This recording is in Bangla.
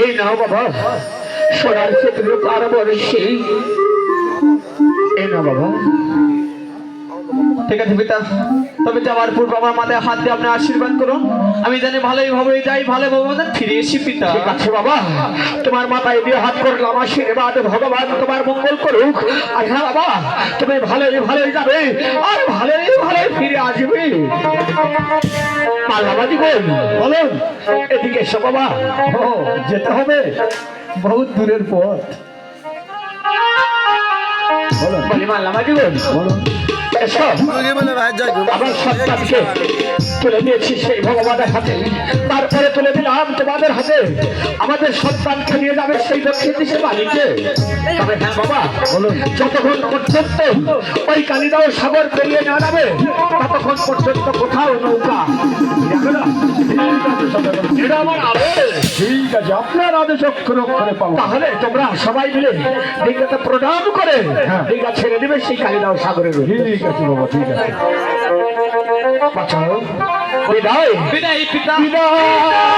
এই নাও বাবা সোনার ক্ষেত্রে পার বলেছি এই নাও বাবা। ঠিক আছে পিতা, তবে যাওয়ার পূর্বে আমার মাথায় হাত দিয়ে আপনি আশীর্বাদ করুন। আমি জানি ভালোই ভাবে যাই, ভালোভাবে ফিরে এসি পিতা। ঠিক আছে বাবা, তোমার মাথায় দিয়ে হাত করলাম আশীর্বাদ, ভগবান তোমার মঙ্গল করুক। আর হ্যাঁ বাবা, তুমি ভালোই যাবে আর ভালোই ফিরে আসবে। পাল্লাবাজি বলুন, এদিকে এসো বাবা। যেতে হবে বহুত দূরের পথ। বলি মাল্লাবাজি বলুন, আমার সন্তানকে তুলে দিয়েছি সেই ভগবানের হাতে, তারপরে তুলে দিলাম তোমাদের হাতে। আমাদের সন্তানকে নিয়ে যাবে সেই দক্ষিণ দিশে বাড়িতে। তবে হ্যাঁ বাবা বলুন, যতক্ষণ পর্যন্ত ওই কালিদাও সাগর পেরিয়ে না যাবে ততক্ষণ পর্যন্ত কোথাও নৌকা যাবে না। এটা আমার আদেশ। ঠিক আছে, আপনার আদেশ অক্ষরে অক্ষরে পাবো। তাহলে তোমরা সবাই মিলে দিঘাতে প্রণাম করে দিঘা ছেড়ে দিবে সেই কালিদাও সাগরের। ঠিক আছে বাবা, ঠিক আছে। বিদায় বিদায় পিতা। বিদায়।